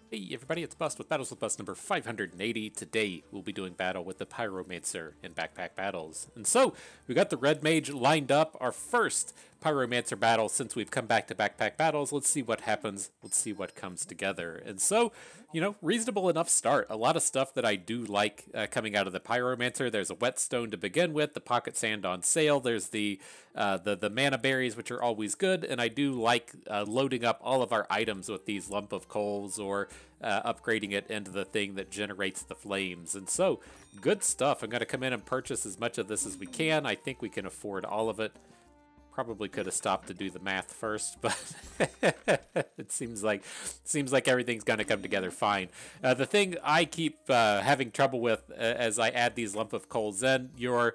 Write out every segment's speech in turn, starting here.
Hey everybody, it's Bust with Battles with Bust number 580. Today we'll be doing battle with the Pyromancer in Backpack Battles. And so, we got the Red Mage lined up, our first Pyromancer battle since we've come back to Backpack Battles. Let's see what happens, let's see what comes together. And so, reasonable enough start. A lot of stuff that I do like coming out of the Pyromancer. There's a Whetstone to begin with, the Pocket Sand on sale, there's the mana berries, which are always good, and I do like loading up all of our items with these lump of coals or upgrading it into the thing that generates the flames. And so, good stuff. I'm going to come in and purchase as much of this as we can. I think we can afford all of it. Probably could have stopped to do the math first, but it seems like everything's going to come together fine. The thing I keep having trouble with as I add these lump of coals in, your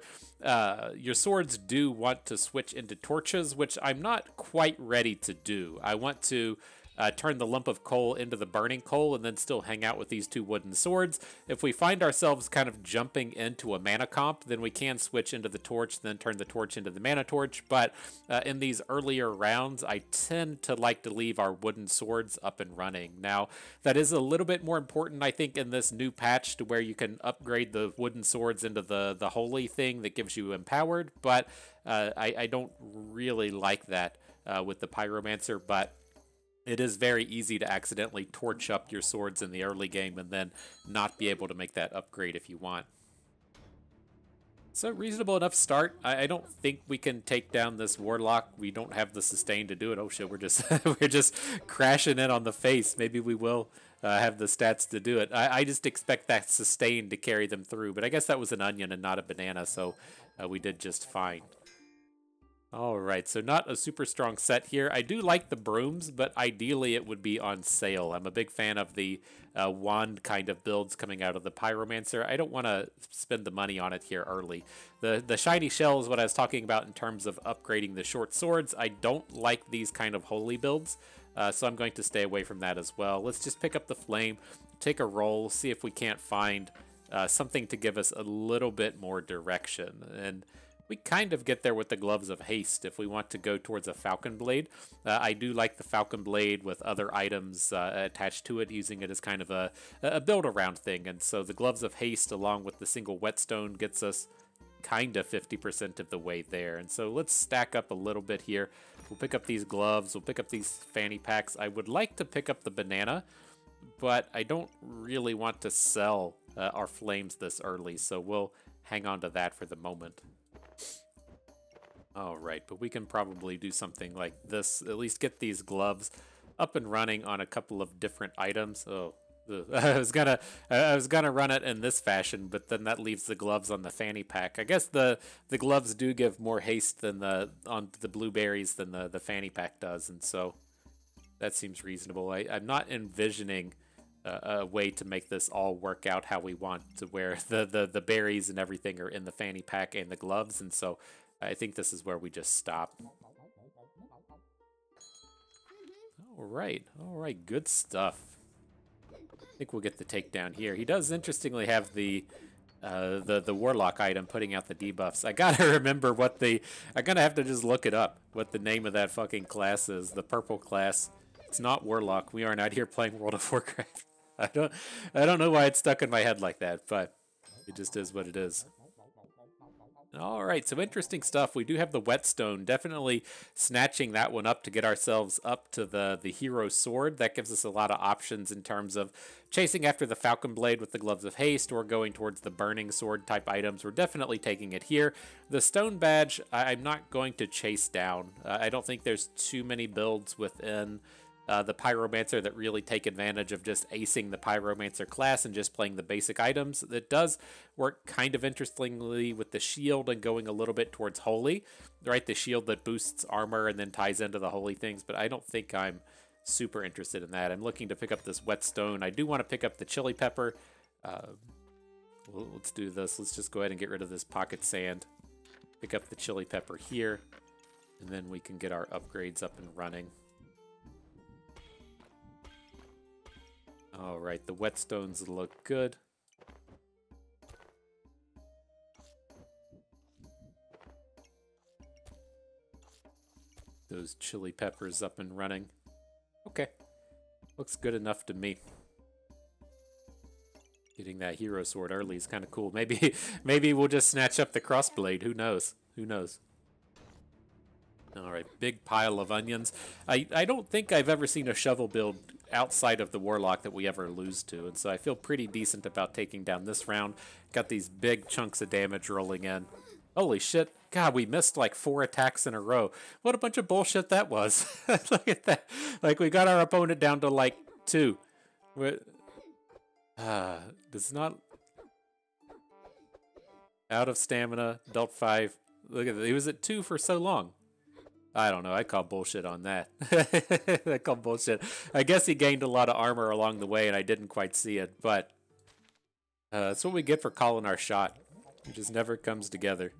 swords do want to switch into torches, which I'm not quite ready to do. I want to turn the lump of coal into the burning coal and then still hang out with these two wooden swords. If we find ourselves kind of jumping into a mana comp, then we can switch into the torch, then turn the torch into the mana torch. But in these earlier rounds, I tend to like to leave our wooden swords up and running. Now, that is a little bit more important, I think, in this new patch to where you can upgrade the wooden swords into the holy thing that gives you empowered. But I don't really like that with the Pyromancer, but it is very easy to accidentally torch up your swords in the early game and then not be able to make that upgrade if you want. So reasonable enough start. I don't think we can take down this warlock. We don't have the sustain to do it. Oh shit, we're just we're just crashing in on the face. Maybe we will have the stats to do it. I just expect that sustain to carry them through. But I guess that was an onion and not a banana, so we did just fine. Alright, so not a super strong set here. I do like the brooms, but ideally it would be on sale. I'm a big fan of the wand kind of builds coming out of the Pyromancer. I don't want to spend the money on it here early. The shiny shell is what I was talking about in terms of upgrading the short swords. I don't like these kind of holy builds, so I'm going to stay away from that as well. Let's just pick up the flame, take a roll, see if we can't find something to give us a little bit more direction. And we kind of get there with the Gloves of Haste if we want to go towards a Falcon Blade. I do like the Falcon Blade with other items attached to it, using it as kind of a build-around thing. And so the Gloves of Haste along with the single Whetstone gets us kind of 50% of the way there. And so let's stack up a little bit here. We'll pick up these gloves. We'll pick up these fanny packs. I would like to pick up the banana, but I don't really want to sell our flames this early, so we'll hang on to that for the moment. Alright, but we can probably do something like this, at least get these gloves up and running on a couple of different items. Oh, I was gonna run it in this fashion, but then that leaves the gloves on the fanny pack. I guess the gloves do give more haste than on the blueberries than the fanny pack does, and so that seems reasonable. I'm not envisioning a way to make this all work out how we want, to where the berries and everything are in the fanny pack and the gloves, and so I think this is where we just stop. All right, good stuff. I think we'll get the takedown here. He does interestingly have the warlock item putting out the debuffs. I gotta remember what I'm gonna have to just look it up, what the name of that fucking class is. The purple class. It's not warlock. We aren't out here playing World of Warcraft. I don't know why it's stuck in my head like that, but it just is what it is. All right, so interesting stuff. We do have the Whetstone, definitely snatching that one up to get ourselves up to the hero sword. That gives us a lot of options in terms of chasing after the Falcon Blade with the Gloves of Haste or going towards the burning sword type items. We're definitely taking it here. The Stone Badge, I'm not going to chase down. I don't think there's too many builds within the Pyromancer that really take advantage of just acing the Pyromancer class and just playing the basic items. It does work kind of interestingly with the shield and going a little bit towards holy, right? The shield that boosts armor and then ties into the holy things, but I don't think I'm super interested in that. I'm looking to pick up this Whetstone. I do want to pick up the chili pepper. Well, let's do this. Let's just go ahead and get rid of this pocket sand. Pick up the chili pepper here, and then we can get our upgrades up and running. Alright, the Whetstones look good. Those chili peppers up and running. Okay. Looks good enough to me. Getting that hero sword early is kind of cool. Maybe maybe we'll just snatch up the crossblade. Who knows? Who knows? All right, big pile of onions. I don't think I've ever seen a shovel build outside of the Warlock that we ever lose to, and so I feel pretty decent about taking down this round. Got these big chunks of damage rolling in. Holy shit. God, we missed like 4 attacks in a row. What a bunch of bullshit that was. Look at that. Like, we got our opponent down to like 2. This is not... Out of stamina, dealt 5. Look at that. He was at 2 for so long. I don't know. I call bullshit on that. I call bullshit. I guess he gained a lot of armor along the way, and I didn't quite see it. But that's what we get for calling our shot. It just never comes together.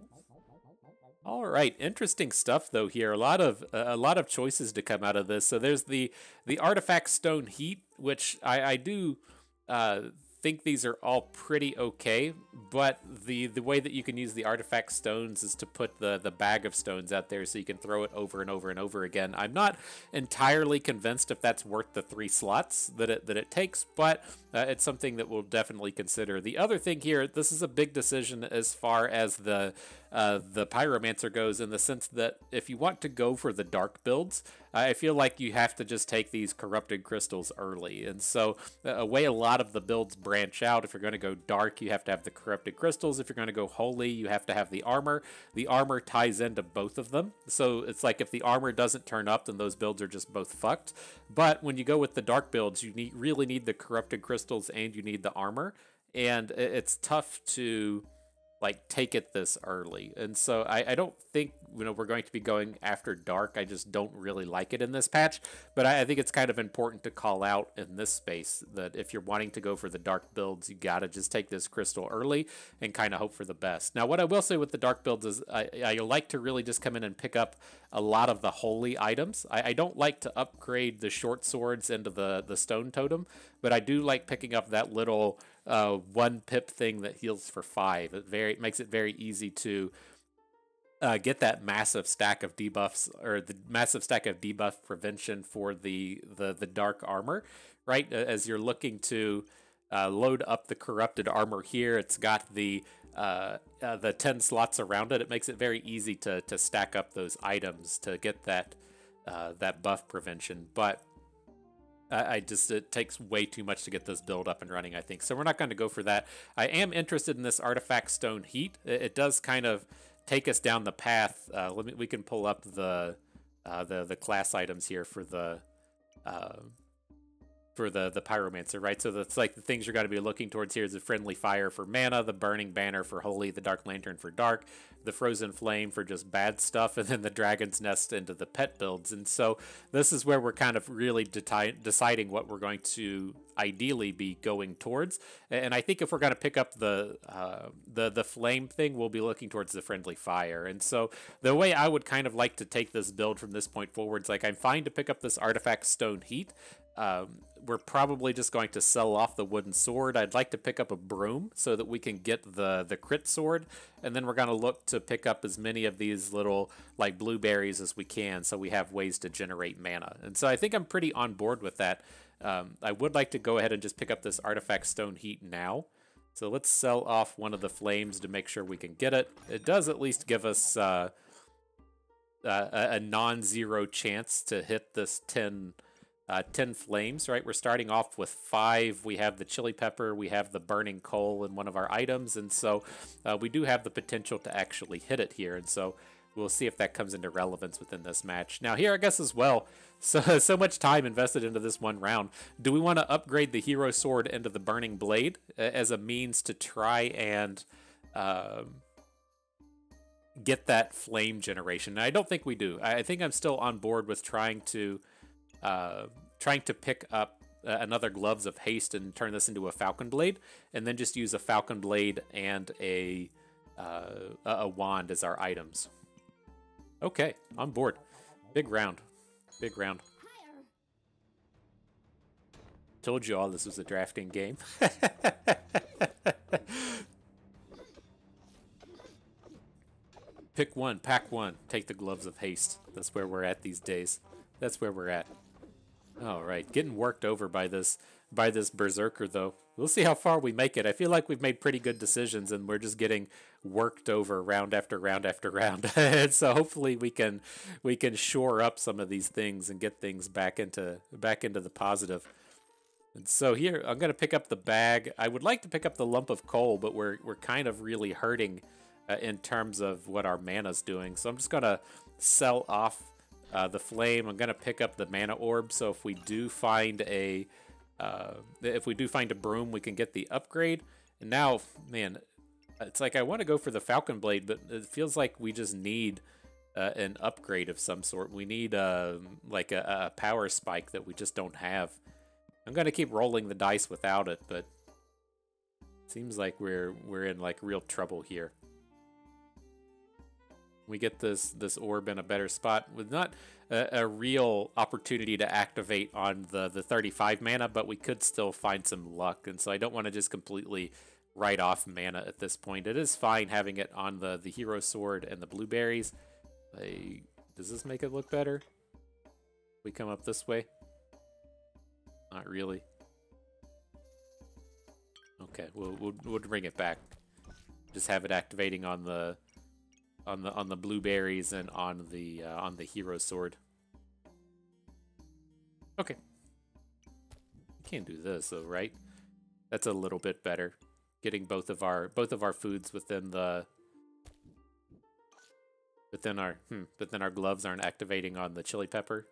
All right, interesting stuff though here. A lot of choices to come out of this. So there's the artifact stone heat, which I do think these are all pretty okay, but the way that you can use the artifact stones is to put the bag of stones out there so you can throw it over and over and over again. I'm not entirely convinced if that's worth the 3 slots that it takes, but it's something that we'll definitely consider. The other thing here, this is a big decision as far as the Pyromancer goes, in the sense that if you want to go for the dark builds, I feel like you have to just take these corrupted crystals early. And so a way a lot of the builds branch out, if you're going to go dark, you have to have the corrupted crystals. If you're going to go holy, you have to have the armor. The armor ties into both of them. So it's like if the armor doesn't turn up, then those builds are just both fucked. But when you go with the dark builds, you really need the corrupted crystals and you need the armor. And it's tough to like take it this early. And so I don't think we're going to be going after dark. I just don't really like it in this patch, but I think it's kind of important to call out in this space that if you're wanting to go for the dark builds, you gotta just take this crystal early and kind of hope for the best. Now what I will say with the dark builds is I like to really just come in and pick up a lot of the holy items. I don't like to upgrade the short swords into the stone totem, but I do like picking up that little 1 pip thing that heals for 5. It makes it very easy to get that massive stack of debuffs, or the massive stack of debuff prevention for the dark armor, right? As you're looking to load up the corrupted armor here, it's got the 10 slots around it. It makes it very easy to stack up those items to get that buff prevention, but it takes way too much to get this build up and running, I think. So we're not going to go for that. I am interested in this artifact stone heat. It does kind of take us down the path. We can pull up the class items here for the Pyromancer, right? So that's like the things you're going to be looking towards here is the friendly fire for mana, the burning banner for holy, the dark lantern for dark, the frozen flame for just bad stuff, and then the dragon's nest into the pet builds. And so this is where we're kind of really deciding what we're going to ideally be going towards. And I think if we're going to pick up the flame thing, we'll be looking towards the friendly fire. And so the way I would kind of like to take this build from this point forward is like, I'm fine to pick up this artifact stone heat. We're probably just going to sell off the wooden sword. I'd like to pick up a broom so that we can get the crit sword, and then we're going to look to pick up as many of these little like blueberries as we can so we have ways to generate mana. And so I think I'm pretty on board with that. I would like to go ahead and just pick up this artifact stone heat now. So let's sell off one of the flames to make sure we can get it. It does at least give us a non-zero chance to hit this 10 flames, right? We're starting off with 5. We have the chili pepper, we have the burning coal in one of our items, and so we do have the potential to actually hit it here, and so we'll see if that comes into relevance within this match. Now here, I guess as well, so much time invested into this one round. Do we want to upgrade the hero sword into the burning blade as a means to try and get that flame generation? And I don't think we do. I think I'm still on board with trying to pick up another Gloves of Haste and turn this into a Falcon Blade, and then just use a Falcon Blade and a wand as our items. Okay, on board. Big round. Big round. Told you all this was a drafting game. Pick one, pack one, take the Gloves of Haste. That's where we're at these days. That's where we're at. All right, getting worked over by this by this Berserker, though. We'll see how far we make it. I feel like we've made pretty good decisions, and we're just getting worked over round after round after round. And so hopefully we can shore up some of these things and get things back into the positive. And so here I'm gonna pick up the bag. I would like to pick up the lump of coal, but we're kind of really hurting in terms of what our mana's doing. So I'm just gonna sell off the flame. I'm gonna pick up the mana orb. So if we do find a broom, we can get the upgrade. And now, man, it's like I want to go for the Falcon Blade, but it feels like we just need an upgrade of some sort. We need like a power spike that we just don't have. I'm gonna keep rolling the dice without it, but it seems like we're in like real trouble here. We get this orb in a better spot with not a real opportunity to activate on the 35 mana, but we could still find some luck. And so I don't want to just completely write off mana at this point. It is fine having it on the hero sword and the blueberries. Does this make it look better? We come up this way? Not really. Okay, we'll bring it back. Just have it activating on the blueberries and on the hero sword. Okay. Can't do this though, right? That's a little bit better. Getting both of our foods within our gloves aren't activating on the chili pepper.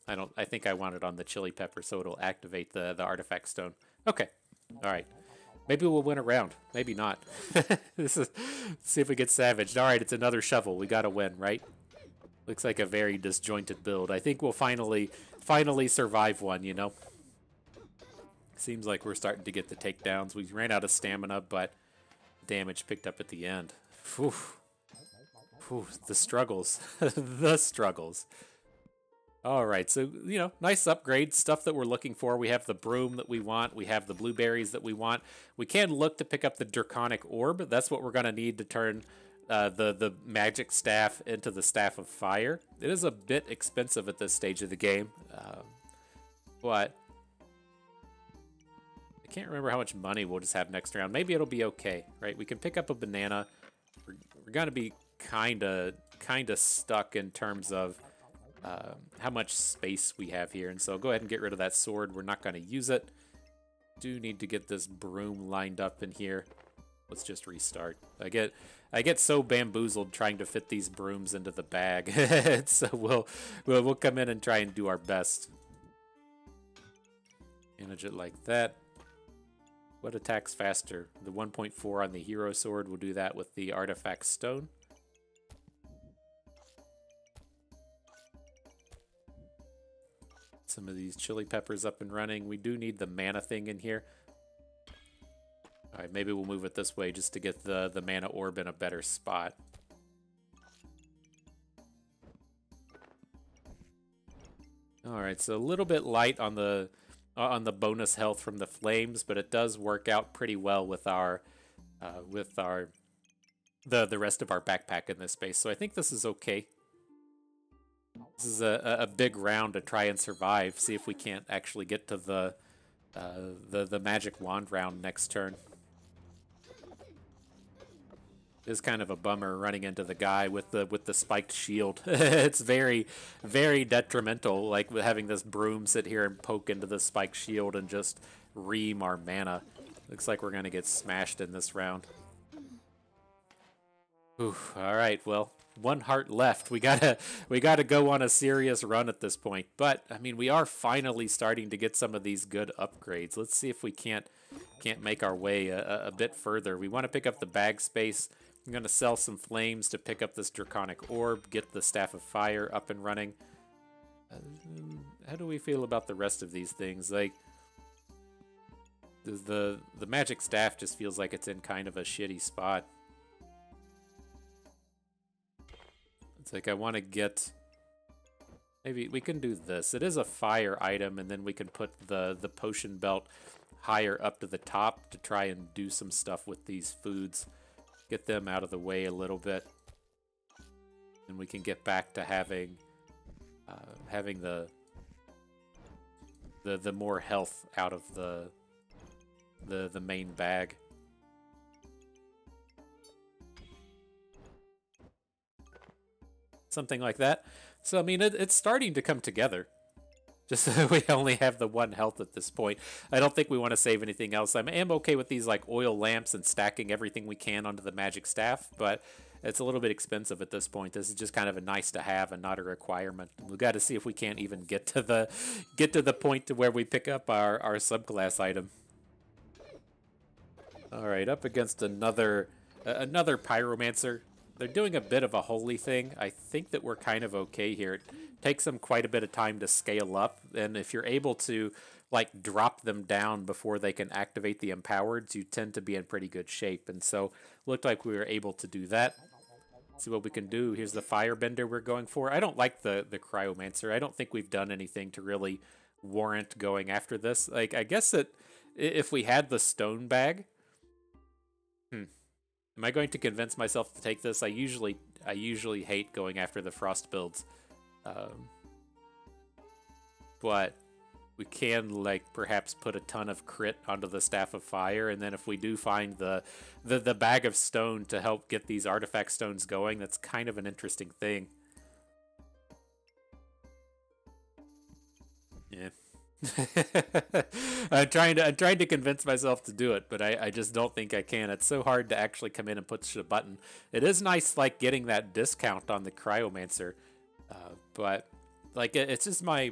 I think I want it on the chili pepper so it'll activate the artifact stone. Okay. All right. Maybe we'll win a round. Maybe not. See if we get savaged. All right, it's another shovel. We got to win, right? Looks like a very disjointed build. I think we'll finally survive one, you know? Seems like we're starting to get the takedowns. We ran out of stamina, but damage picked up at the end. Whew. Whew, the struggles. The struggles. All right, so, you know, nice upgrade, stuff that we're looking for. We have the broom that we want. We have the blueberries that we want. We can look to pick up the draconic orb. That's what we're going to need to turn the magic staff into the staff of fire. It is a bit expensive at this stage of the game, but I can't remember how much money we'll just have next round. Maybe it'll be okay, right? We can pick up a banana. We're going to be kind of stuck in terms of how much space we have here, and so go ahead and get rid of that sword. We're not going to use it. Do need to get this broom lined up in here. Let's just restart. I get so bamboozled trying to fit these brooms into the bag. So we'll come in and try and do our best. Manage it like that. What attacks faster? The 1.4 on the hero sword. We'll do that with the artifact stone. Some of these chili peppers up and running. We do need the mana thing in here. All right, maybe we'll move it this way just to get the mana orb in a better spot. All right, so a little bit light on the bonus health from the flames, but it does work out pretty well with the rest of our backpack in this space. So I think this is okay. This is a big round to try and survive. See if we can't actually get to the magic wand round next turn. It's kind of a bummer running into the guy with the spiked shield. It's very, very detrimental, like having this broom sit here and poke into the spiked shield and just ream our mana. Looks like we're gonna get smashed in this round. Oof, all right, well, one heart left. We gotta go on a serious run at this point. But I mean, we are finally starting to get some of these good upgrades. Let's see if we can't make our way a bit further. We want to pick up the bag space. I'm gonna sell some flames to pick up this draconic orb, get the staff of fire up and running. How do we feel about the rest of these things? Like, the magic staff just feels like it's in kind of a shitty spot. It's like I want to get... Maybe we can do this. It is a fire item, and then we can put the potion belt higher up to the top to try and do some stuff with these foods. Get them out of the way a little bit. And we can get back to having the the more health out of the main bag. Something like that. So, I mean, it's starting to come together. Just that we only have the 1 health at this point. I don't think we want to save anything else. I am okay with these like oil lamps and stacking everything we can onto the magic staff, but it's a little bit expensive at this point. This is just kind of a nice to have and not a requirement. We've got to see if we can't even get to the point to where we pick up our subclass item. All right, up against another pyromancer. They're doing a bit of a holy thing. I think that we're kind of okay here. It takes them quite a bit of time to scale up, and if you're able to like drop them down before they can activate the empowereds, you tend to be in pretty good shape. And so looked like we were able to do that. See what we can do. Here's the firebender we're going for. I don't like the cryomancer. I don't think we've done anything to really warrant going after this. Like, I guess that if we had the stone bag, am I going to convince myself to take this? I usually hate going after the frost builds, but we can like perhaps put a ton of crit onto the staff of fire, and then if we do find the bag of stone to help get these artifact stones going, that's kind of an interesting thing. Yeah. I'm trying to convince myself to do it, but I just don't think I can. It's so hard to actually come in and push a button. It is nice, like getting that discount on the cryomancer, but like it's just my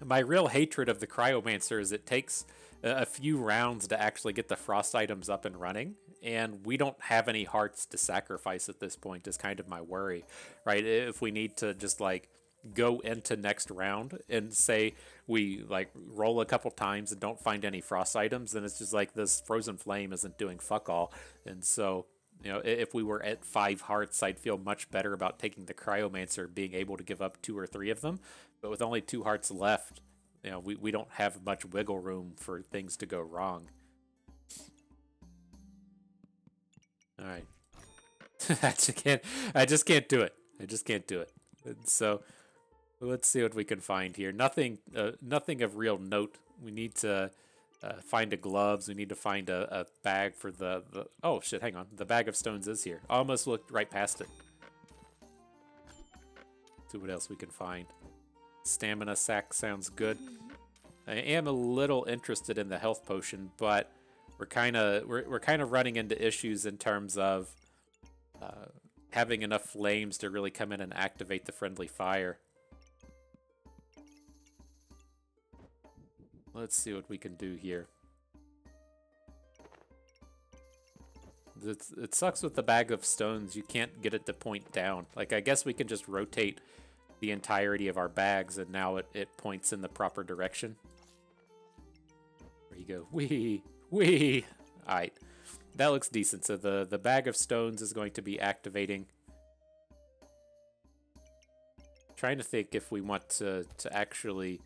real hatred of the cryomancer is it takes a few rounds to actually get the frost items up and running, and we don't have any hearts to sacrifice at this point. Is kind of my worry, right? If we need to just like go into next round and say we like roll a couple times and don't find any frost items, then it's just like this frozen flame isn't doing fuck all. And so, you know, if we were at 5 hearts, I'd feel much better about taking the cryomancer, being able to give up 2 or 3 of them. But with only 2 hearts left, you know, we don't have much wiggle room for things to go wrong. All right. I just can't do it. I just can't do it. And so let's see what we can find here. Nothing of real note. We need to find a gloves. We need to find a bag for the... Oh, shit, hang on. The bag of stones is here. I almost looked right past it. See what else we can find. Stamina sack sounds good. I am a little interested in the health potion, but we're kind of running into issues in terms of having enough flames to really come in and activate the friendly fire. Let's see what we can do here. It sucks with the bag of stones. You can't get it to point down. Like, I guess we can just rotate the entirety of our bags, and now it points in the proper direction. There you go. Wee! Alright. That looks decent. So the bag of stones is going to be activating. Trying to think if we want to actually...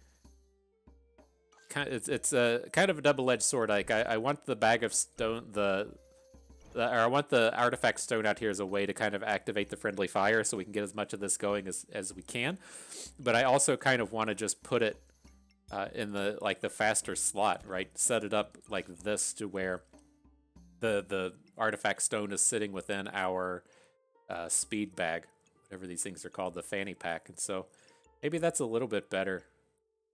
It's a kind of a double-edged sword. Like I want the bag of stone, or I want the artifact stone out here as a way to kind of activate the friendly fire, so we can get as much of this going as we can. But I also kind of want to just put it in the faster slot, right? Set it up like this to where the artifact stone is sitting within our speed bag, whatever these things are called, the fanny pack. And so maybe that's a little bit better.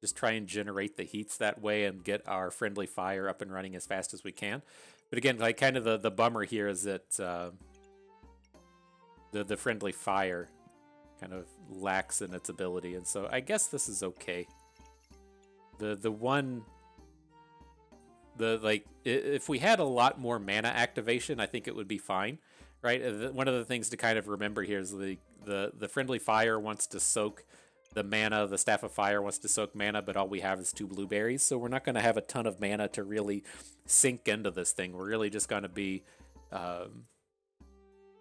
Just try and generate the heats that way and get our friendly fire up and running as fast as we can. But again, like kind of the bummer here is that the friendly fire kind of lacks in its ability, and so I guess this is okay. If we had a lot more mana activation, I think it would be fine, right? One of the things to kind of remember here is the friendly fire wants to soak the mana, the Staff of Fire wants to soak mana, but all we have is 2 blueberries, so we're not going to have a ton of mana to really sink into this thing. We're really just going to be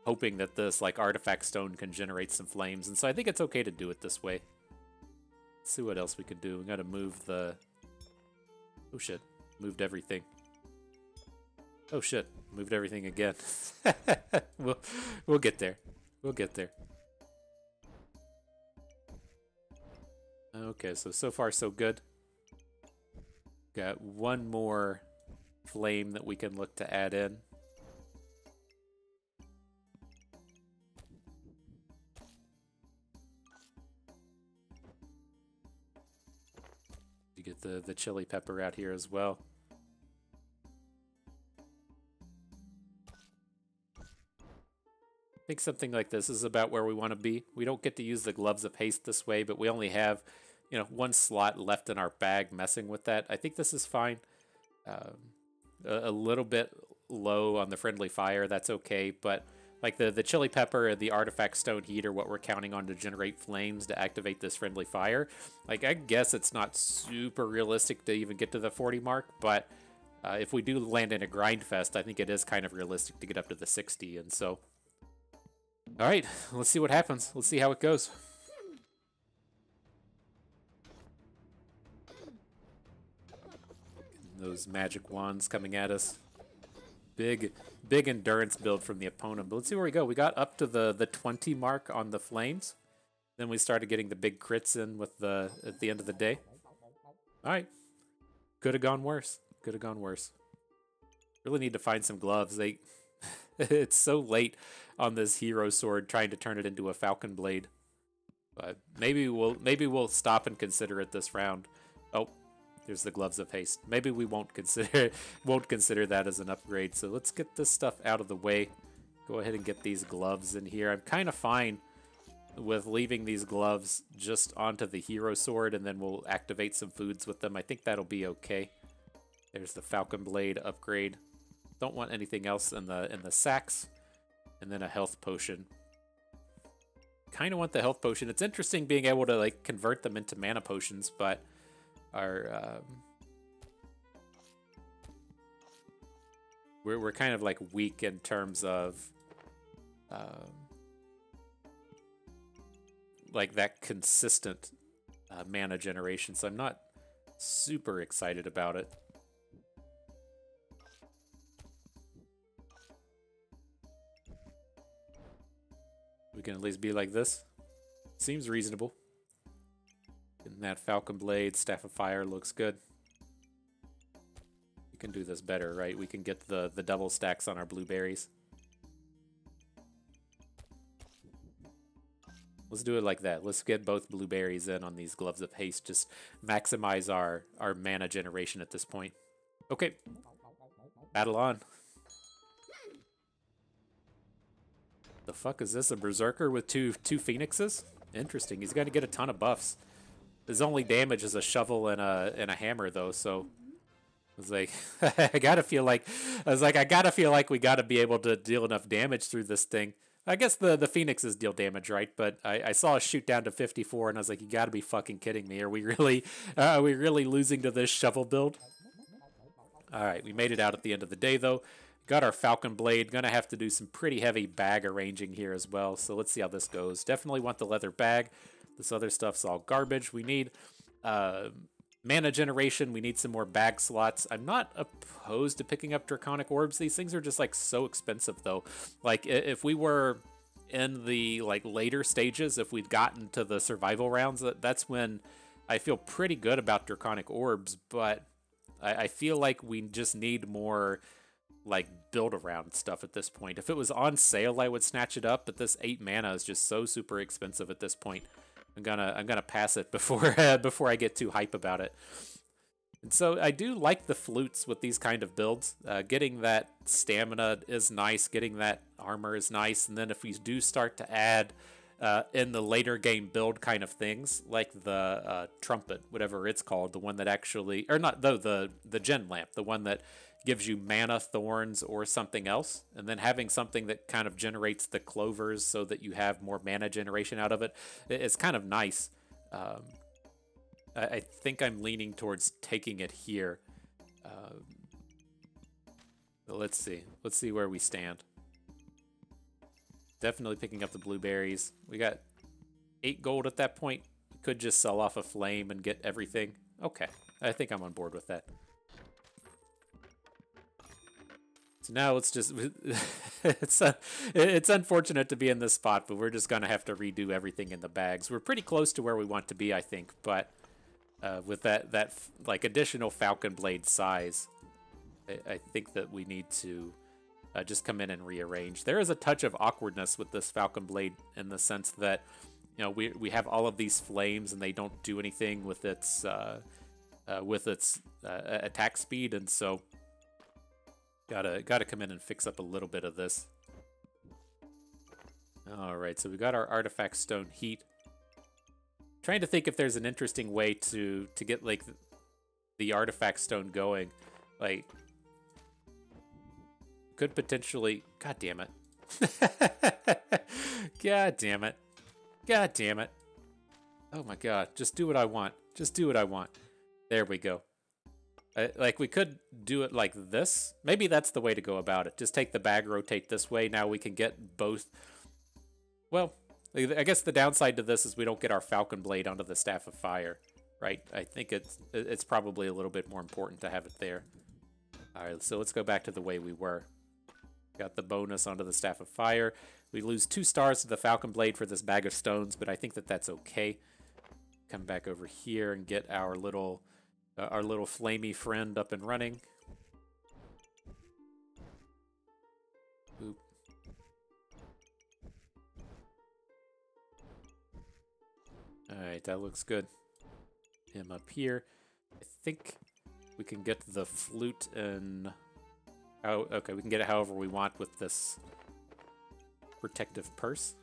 hoping that this like artifact stone can generate some flames, and so I think it's okay to do it this way. Let's see what else we can do. We got to move the... Oh shit, moved everything. Oh shit, moved everything again. We'll get there. We'll get there. Okay, so far so good. Got one more flame that we can look to add in. You get the chili pepper out here as well. I think something like this is about where we want to be. We don't get to use the gloves of haste this way, but we only have, you know, one slot left in our bag messing with that. I think this is fine. A little bit low on the friendly fire, that's okay, but like the chili pepper and the artifact stone heat are what we're counting on to generate flames to activate this friendly fire. Like, I guess it's not super realistic to even get to the 40 mark, but if we do land in a grind fest, I think it is kind of realistic to get up to the 60, and so... Alright, let's see what happens. Let's see how it goes. Those magic wands coming at us. Big endurance build from the opponent. But let's see where we go. We got up to the 20 mark on the flames. Then we started getting the big crits in with at the end of the day. Alright. Could have gone worse. Could have gone worse. Really need to find some gloves. It's so late on this hero sword trying to turn it into a falcon blade. But maybe we'll stop and consider it this round. Oh, there's the gloves of haste. Maybe we won't consider that as an upgrade. So let's get this stuff out of the way. Go ahead and get these gloves in here. I'm kind of fine with leaving these gloves just onto the hero sword, and then we'll activate some foods with them. I think that'll be okay. There's the falcon blade upgrade. Don't want anything else in the sacks. And then a health potion. Kind of want the health potion. It's interesting being able to like convert them into mana potions, but our we're kind of like weak in terms of like that consistent mana generation, so I'm not super excited about it. We can at least be like this. Seems reasonable. Getting that falcon blade, staff of fire looks good. We can do this better, right? We can get the double stacks on our blueberries. Let's do it like that. Let's get both blueberries in on these gloves of haste. Just maximize our mana generation at this point. Okay. Battle on. The fuck is this? A berserker with two phoenixes? Interesting. He's going to get a ton of buffs. His only damage is a shovel and a hammer, though. So I was like, I gotta feel like we gotta be able to deal enough damage through this thing. I guess the phoenixes deal damage, right? But I saw a shoot down to 54, and I was like, you gotta be fucking kidding me. Are we really losing to this shovel build? All right, we made it out at the end of the day, though. Got our falcon blade. Gonna have to do some pretty heavy bag arranging here as well. So let's see how this goes. Definitely want the leather bag. This other stuff's all garbage. We need mana generation. We need some more bag slots. I'm not opposed to picking up draconic orbs. These things are just like so expensive, though. Like if we were in the like later stages, if we'd gotten to the survival rounds, that's when I feel pretty good about draconic orbs. But I feel like we just need more like build around stuff at this point. If it was on sale, I would snatch it up, but this 8 mana is just so super expensive at this point. I'm gonna pass it before before I get too hype about it. And so I do like the flutes with these kind of builds. Getting that stamina is nice. Getting that armor is nice. And then if we do start to add in the later game build kind of things, like the trumpet, whatever it's called, the one that actually, or not, though, the gen lamp, the one that gives you mana thorns or something else, and then having something that kind of generates the clovers so that you have more mana generation out of it, it's kind of nice. I think I'm leaning towards taking it here. Let's see where we stand. Definitely picking up the blueberries. We got 8 gold at that point. We could just sell off a flame and get everything. Okay, I think I'm on board with that. So now let's just, it's unfortunate to be in this spot, but we're just going to have to redo everything in the bags. We're pretty close to where we want to be, I think, but with that like additional falcon blade size, I think that we need to just come in and rearrange. There is a touch of awkwardness with this falcon blade in the sense that, you know, we have all of these flames and they don't do anything with its attack speed, and so gotta come in and fix up a little bit of this. All right, so we got our artifact stone heat. Trying to think if there's an interesting way to get like the artifact stone going. Like, could potentially. God damn it. God damn it. God damn it. Oh my god. Just do what I want. Just do what I want. There we go. Like, we could do it like this. Maybe that's the way to go about it. Just take the bag, rotate this way. Now we can get both. Well, I guess the downside to this is we don't get our Falcon Blade onto the Staff of Fire, right? I think it's probably a little bit more important to have it there. All right, so let's go back to the way we were. Got the bonus onto the Staff of Fire. We lose 2 stars to the Falcon Blade for this bag of stones, but I think that that's okay. Come back over here and get our little flamey friend up and running. Oop. Alright, that looks good. Him up here. I think we can get the flute and... Oh, okay, we can get it however we want with this protective purse.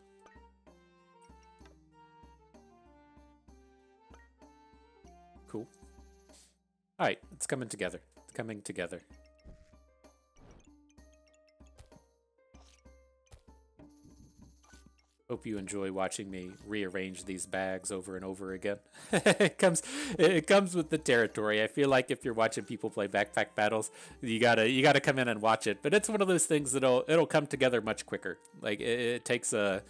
Cool. Alright, it's coming together. It's coming together. Hope you enjoy watching me rearrange these bags over and over again. it comes with the territory. I feel like if you're watching people play backpack battles, you gotta come in and watch it. But it's one of those things it'll come together much quicker. Like it takes a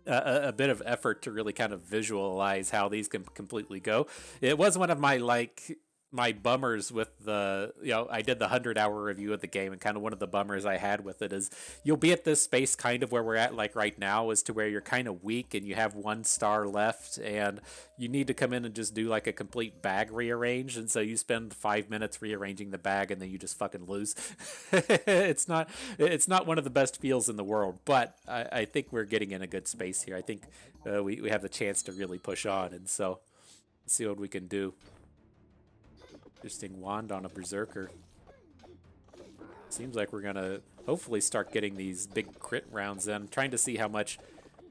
bit of effort to really kind of visualize how these can completely go. It was one of my bummers with the, I did the 100-hour review of the game, and kind of one of the bummers I had with it is you'll be at this space kind of where we're at like right now, as to where you're kind of weak and you have 1 star left and you need to come in and just do like a complete bag rearrange, and so you spend 5 minutes rearranging the bag and then you just fucking lose. It's not one of the best feels in the world, but I think we're getting in a good space here. I think we have the chance to really push on, and so let's see what we can do. Interesting wand on a berserker. Seems like we're gonna hopefully start getting these big crit rounds in. I'm trying to see how much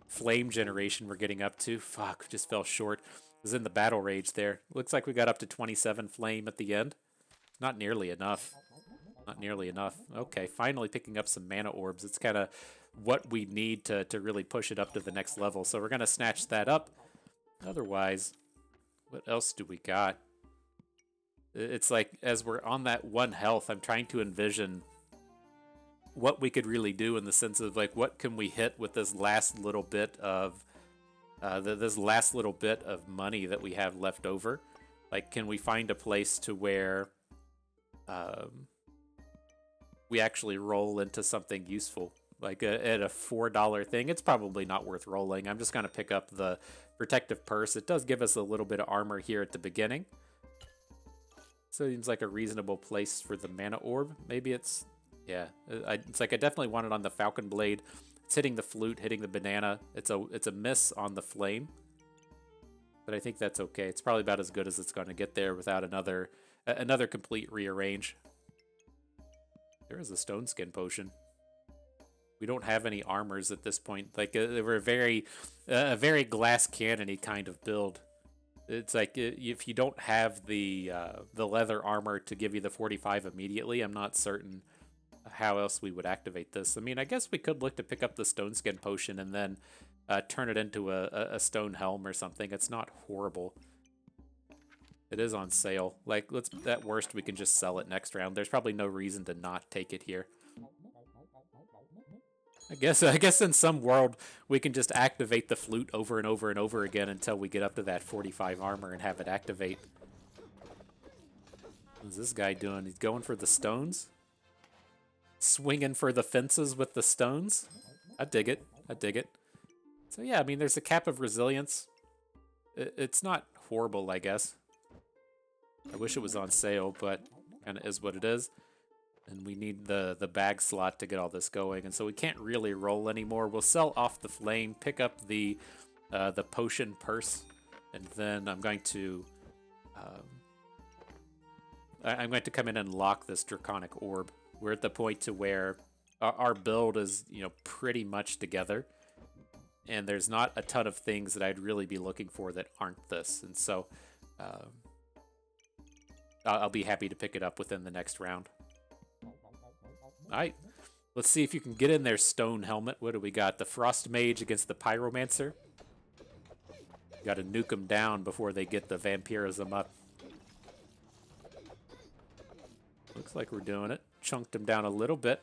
flame generation we're getting up to. Fuck, just fell short. It was in the battle rage there. Looks like we got up to 27 flame at the end. Not nearly enough. Not nearly enough. Okay, finally picking up some mana orbs. It's kind of what we need to really push it up to the next level. So we're gonna snatch that up. Otherwise, what else do we got? It's like, as we're on that 1 health, I'm trying to envision what we could really do, in the sense of like, what can we hit with this last little bit of money that we have left over? Like, can we find a place to where we actually roll into something useful? Like at a $4 thing, it's probably not worth rolling. I'm just going to pick up the protective purse. It does give us a little bit of armor here at the beginning. So it seems like a reasonable place for the mana orb. Maybe it's, yeah. It's like I definitely want it on the Falcon Blade. It's hitting the flute, hitting the banana. It's a miss on the flame, but I think that's okay. It's probably about as good as it's going to get there without another complete rearrange. There is a stone skin potion. We don't have any armors at this point. Like we're a very glass cannon-y kind of build. It's like, if you don't have the leather armor to give you the 45 immediately, I'm not certain how else we would activate this. I mean, I guess we could look to pick up the stone skin potion and then turn it into a stone helm or something. It's not horrible. It is on sale. Like, at worst, we can just sell it next round. There's probably no reason to not take it here. I guess in some world we can just activate the flute over and over and over again until we get up to that 45 armor and have it activate. What's this guy doing? He's going for the stones? Swinging for the fences with the stones? I dig it. I dig it. So yeah, I mean, there's a cap of resilience. It's not horrible, I guess. I wish it was on sale, but kind of is what it is. And we need the bag slot to get all this going, and so we can't really roll anymore. We'll sell off the flame, pick up the potion purse, and then I'm going to come in and lock this draconic orb. We're at the point to where our build is, you know, pretty much together, and there's not a ton of things that I'd really be looking for that aren't this, and so I'll be happy to pick it up within the next round. Alright, let's see if you can get in there, Stone Helmet. What do we got? The Frost Mage against the Pyromancer. Got to nuke them down before they get the Vampirism up. Looks like we're doing it. Chunked them down a little bit.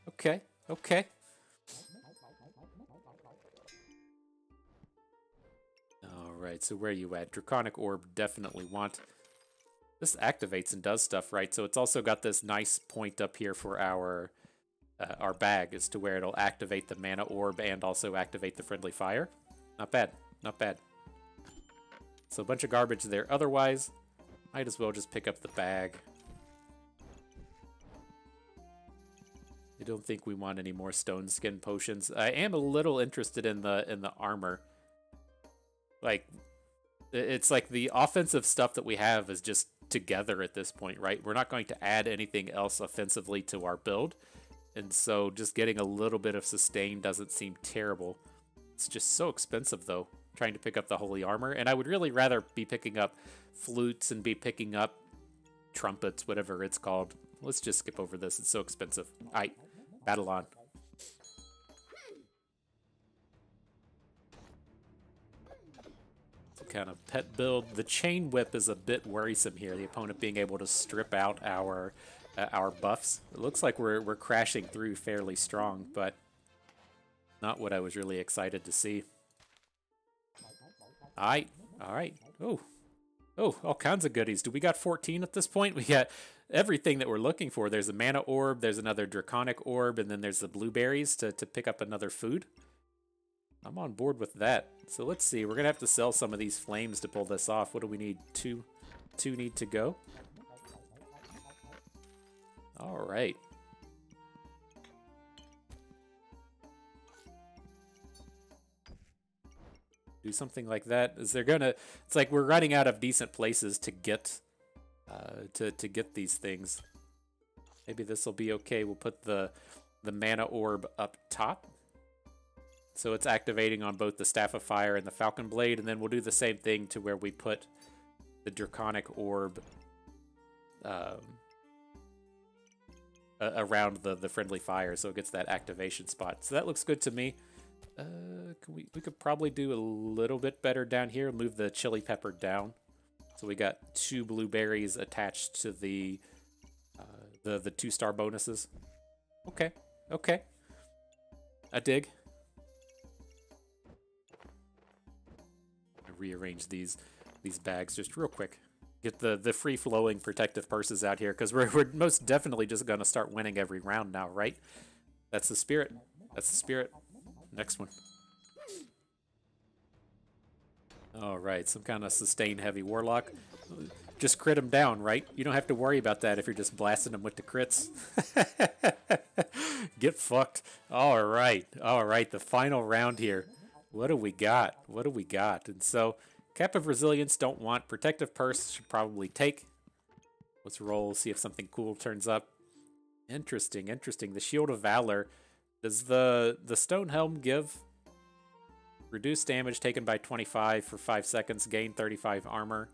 Okay, okay. Alright, so where are you at? Draconic Orb, definitely want. This activates and does stuff, right? So it's also got this nice point up here for our bag, as to where it'll activate the mana orb and also activate the friendly fire. Not bad, not bad. So a bunch of garbage there. Otherwise, might as well just pick up the bag. I don't think we want any more stone skin potions. I am a little interested in the armor. Like, it's like the offensive stuff that we have is just together at this point, right? We're not going to add anything else offensively to our build, and so just getting a little bit of sustain doesn't seem terrible. It's just so expensive, though, trying to pick up the holy armor, and I would really rather be picking up flutes and be picking up trumpets, whatever it's called. Let's just skip over this. It's so expensive. Alright, battle on. Kind of pet build. The chain whip is a bit worrisome here. The opponent being able to strip out our buffs. It looks like we're crashing through fairly strong, but not what I was really excited to see. All right. Oh, all kinds of goodies. Do we got 14 at this point? We got everything that we're looking for. There's a mana orb. There's another draconic orb, and then there's the blueberries to pick up another food. I'm on board with that. So let's see. We're going to have to sell some of these flames to pull this off. What do we need? Two need to go. All right. Do something like that. Is there going to... It's like we're running out of decent places to get to get these things. Maybe this will be okay. We'll put the mana orb up top. So it's activating on both the Staff of Fire and the Falcon Blade, and then we'll do the same thing to where we put the Draconic Orb around the friendly fire, so it gets that activation spot. So that looks good to me. We could probably do a little bit better down here. Move the chili pepper down. So we got 2 blueberries attached to the 2-star bonuses. Okay. I dig. Rearrange these bags just real quick. Get the free-flowing protective purses out here, because we're most definitely just going to start winning every round now, right? That's the spirit. That's the spirit. Next one. All right, some kind of sustain-heavy warlock. Just crit him down, right? You don't have to worry about that if you're just blasting him with the crits. Get fucked. All right, the final round here. What do we got? And so, Cap of Resilience don't want. Protective Purse should probably take. Let's roll, see if something cool turns up. Interesting. The Shield of Valor. Does the Stone Helm give? Reduce damage taken by 25 for 5 seconds, gain 35 armor.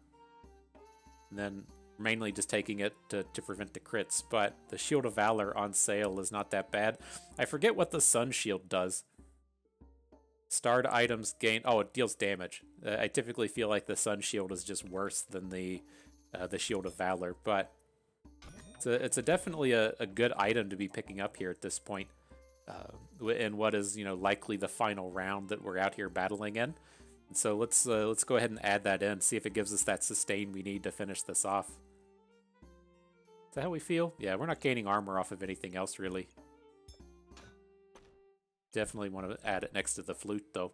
And then mainly just taking it to prevent the crits. But the Shield of Valor on sale is not that bad. I forget what the Sun Shield does. Starred items gain... Oh, it deals damage. I typically feel like the Sun Shield is just worse than the Shield of Valor, but it's definitely a good item to be picking up here at this point, in what is, likely the final round that we're out here battling in. And so let's go ahead and add that in, see if it gives us that sustain we need to finish this off. Is that how we feel? Yeah, we're not gaining armor off of anything else, really. Definitely want to add it next to the flute, though.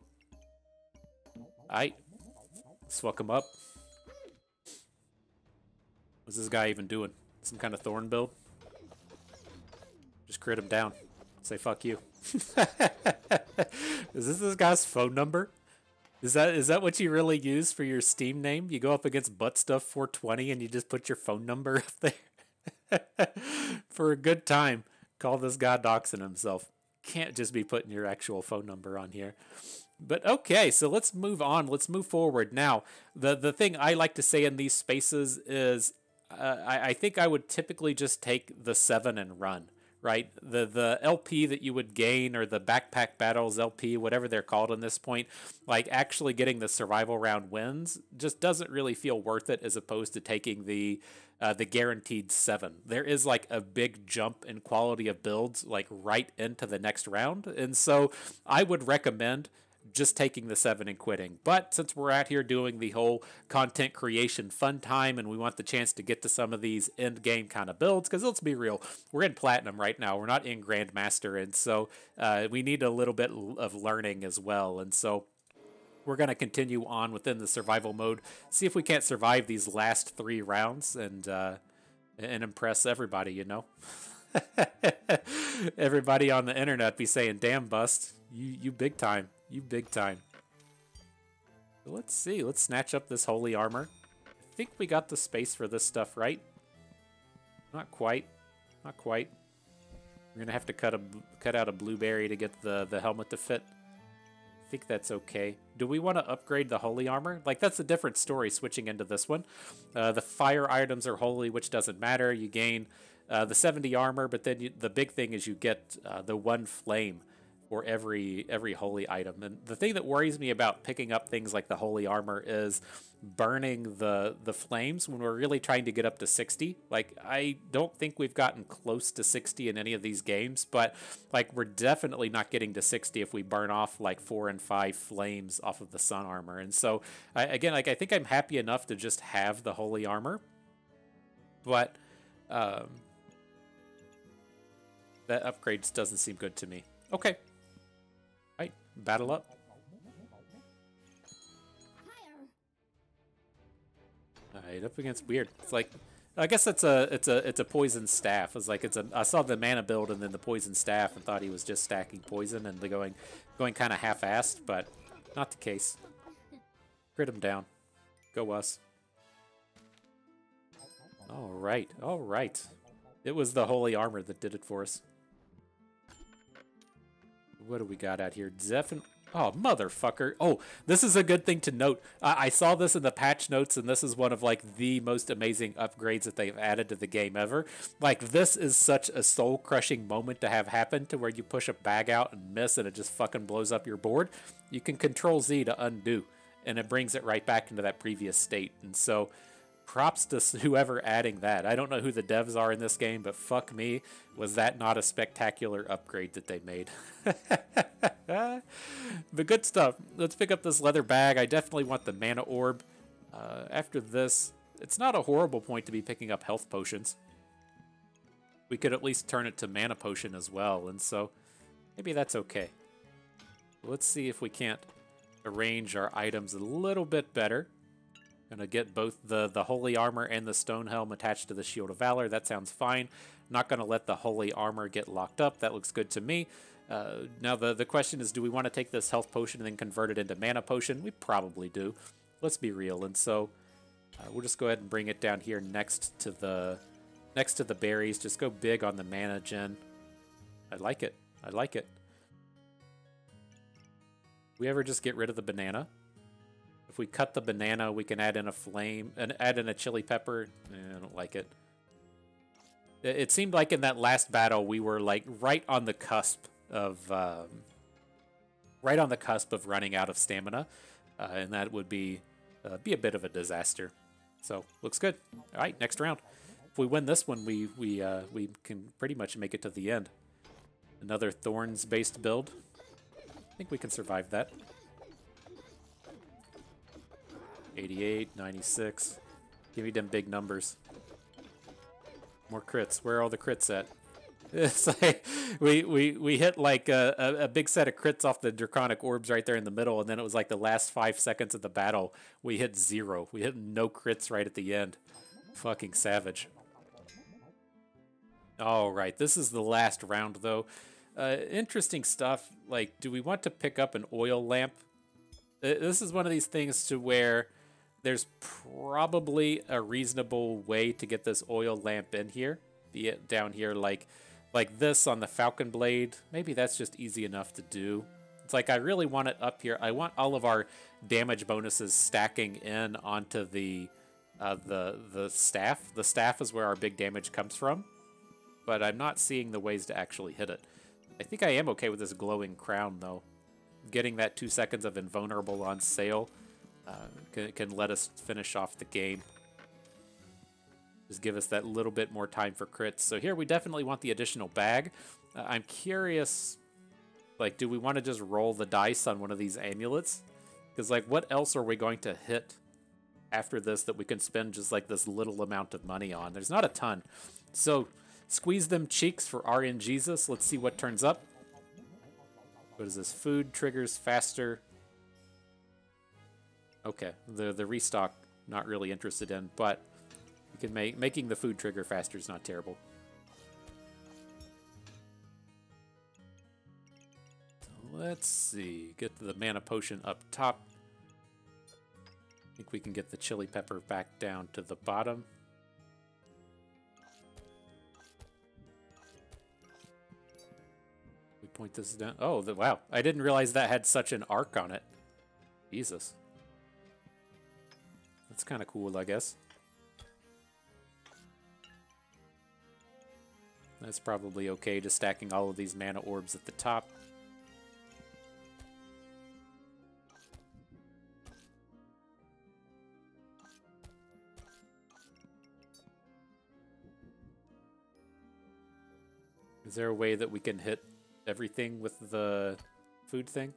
Aight. Swuck him up. What's this guy even doing? Some kind of thorn build? Just crit him down. Say fuck you. Is this guy's phone number? Is that what you really use for your Steam name? You go up against Buttstuff420 and you just put your phone number up there? For a good time, call this guy doxing himself. Can't just be putting your actual phone number on here. But okay, so let's move on. Let's move forward. Now, the thing I like to say in these spaces is I think I would typically just take the 7 and run, right? The LP that you would gain, or the Backpack Battles LP, whatever they're called in this point, like actually getting the survival round wins just doesn't really feel worth it as opposed to taking the guaranteed 7. There is like a big jump in quality of builds like right into the next round. And so I would recommend just taking the 7 and quitting. But since we're out here doing the whole content creation fun time and we want the chance to get to some of these end game kind of builds, because let's be real, we're in Platinum right now, we're not in Grandmaster, and so we need a little bit of learning as well. And so we're going to continue on within the survival mode, see if we can't survive these last 3 rounds and impress everybody, you know? Everybody on the internet be saying, damn, Bust, you big time. You big time. So let's see. Let's snatch up this holy armor. I think we got the space for this stuff, right? Not quite. Not quite. We're going to have to cut out a blueberry to get the helmet to fit. I think that's okay. Do we want to upgrade the holy armor? Like, that's a different story switching into this one. The fire items are holy, which doesn't matter. You gain the 70 armor, but then the big thing is you get the 1 flame for every holy item. And the thing that worries me about picking up things like the holy armor is burning the flames when we're really trying to get up to 60. Like, I don't think we've gotten close to 60 in any of these games, but like, we're definitely not getting to 60 if we burn off like 4 and 5 flames off of the sun armor. And so again, like, I think I'm happy enough to just have the holy armor, but that upgrade just doesn't seem good to me. Okay. Right, battle up. Alright, up against weird. It's like, I guess it's a poison staff. It's like I saw the mana build and then the poison staff and thought he was just stacking poison and going kind of half-assed, but not the case. Crit him down. Go us. Alright, alright. It was the holy armor that did it for us. What do we got out here? Oh, motherfucker. Oh, this is a good thing to note. I saw this in the patch notes, and this is one of, like, the most amazing upgrades that they've added to the game ever. Like, this is such a soul-crushing moment to have happen, to where you push a bag out and miss, and it just fucking blows up your board. You can Control-Z to undo, and it brings it right back into that previous state. And so, props to whoever adding that. I don't know who the devs are in this game, but fuck me, was that not a spectacular upgrade that they made? But good stuff. Let's pick up this leather bag. I definitely want the mana orb. After this, it's not a horrible point to be picking up health potions. We could at least turn it to mana potion as well, and so maybe that's okay. Let's see if we can't arrange our items a little bit better. Gonna get both the holy armor and the stone helm attached to the shield of valor. That sounds fine. Not gonna let the holy armor get locked up. That looks good to me. Now the question is, do we want to take this health potion and then convert it into mana potion? We probably do. Let's be real. And so we'll just go ahead and bring it down here next to the berries. Just go big on the mana gen. I like it. I like it. We ever just get rid of the banana? If we cut the banana, we can add in a flame and add in a chili pepper. I don't like it. It seemed like in that last battle we were like right on the cusp of running out of stamina, and that would be a bit of a disaster. So looks good. All right, next round. If we win this one, we can pretty much make it to the end. Another thorns based build. I think we can survive that. 88, 96. Give me them big numbers. More crits. Where are all the crits at? It's like we hit like a big set of crits off the draconic orbs right there in the middle, and then it was like the last 5 seconds of the battle we hit 0. We hit no crits right at the end. Fucking savage. All right, this is the last round, though. Interesting stuff. Like, do we want to pick up an oil lamp? This is one of these things to where there's probably a reasonable way to get this oil lamp in here. Be it down here like this on the Falcon Blade. Maybe that's just easy enough to do. It's like I really want it up here. I want all of our damage bonuses stacking in onto the staff. The staff is where our big damage comes from, but I'm not seeing the ways to actually hit it. I think I am okay with this glowing crown, though. Getting that 2 seconds of invulnerable on sale can let us finish off the game. Just give us that little bit more time for crits. So here we definitely want the additional bag. I'm curious, like, do we want to just roll the dice on one of these amulets? Because, like, what else are we going to hit after this that we can spend just, like, this little amount of money on? There's not a ton. So squeeze them cheeks for RNGesus. Let's see what turns up. What is this? Food triggers faster. Okay, the restock, not really interested in, but you can making the food trigger faster is not terrible. So let's see. Get the mana potion up top. I think we can get the chili pepper back down to the bottom. We point this down. Oh, wow. I didn't realize that had such an arc on it. Jesus. That's kind of cool, I guess. That's probably okay, just stacking all of these mana orbs at the top. Is there a way that we can hit everything with the food thing?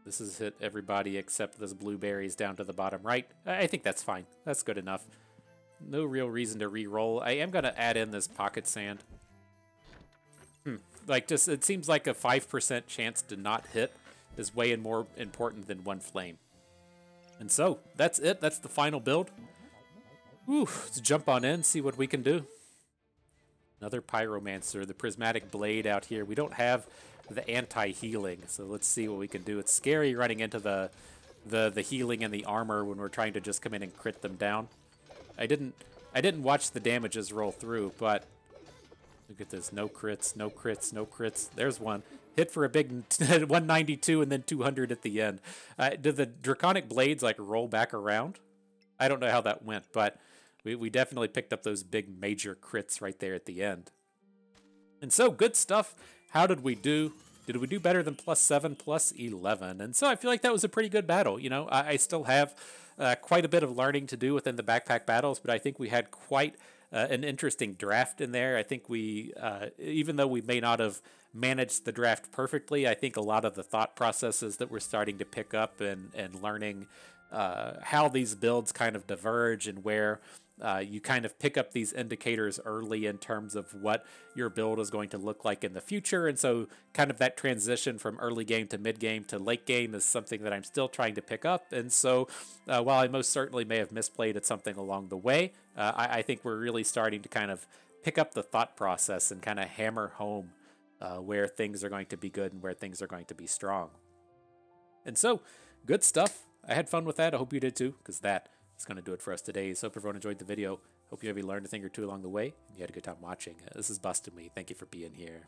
This has hit everybody except those blueberries down to the bottom right. I think that's fine. That's good enough. No real reason to re-roll. I am going to add in this pocket sand. Like, just, it seems like a 5% chance to not hit is way more important than one flame. And so, that's it. That's the final build. Whew, let's jump on in, see what we can do. Another Pyromancer, the Prismatic Blade out here. We don't have the anti-healing, so let's see what we can do. It's scary running into the healing and the armor when we're trying to just come in and crit them down. I didn't watch the damages roll through, but look at this. No crits, no crits, no crits. There's one. Hit for a big 192 and then 200 at the end. Did the Draconic Blades like roll back around? I don't know how that went, but we definitely picked up those big major crits right there at the end. And so, good stuff. How did we do? Did we do better than +7, +11? And so I feel like that was a pretty good battle. You know, I still have quite a bit of learning to do within the backpack battles, but I think we had quite an interesting draft in there. I think we, even though we may not have managed the draft perfectly, I think a lot of the thought processes that we're starting to pick up and learning how these builds kind of diverge and where you kind of pick up these indicators early in terms of what your build is going to look like in the future. And so kind of that transition from early game to mid game to late game is something that I'm still trying to pick up. And so while I most certainly may have misplayed at something along the way, I think we're really starting to kind of pick up the thought process and kind of hammer home where things are going to be good and where things are going to be strong. And so, good stuff. I had fun with that. I hope you did too, because that is going to do it for us today. So hope everyone enjoyed the video. Hope you maybe learned a thing or two along the way and you had a good time watching. This is Busted Me. Thank you for being here.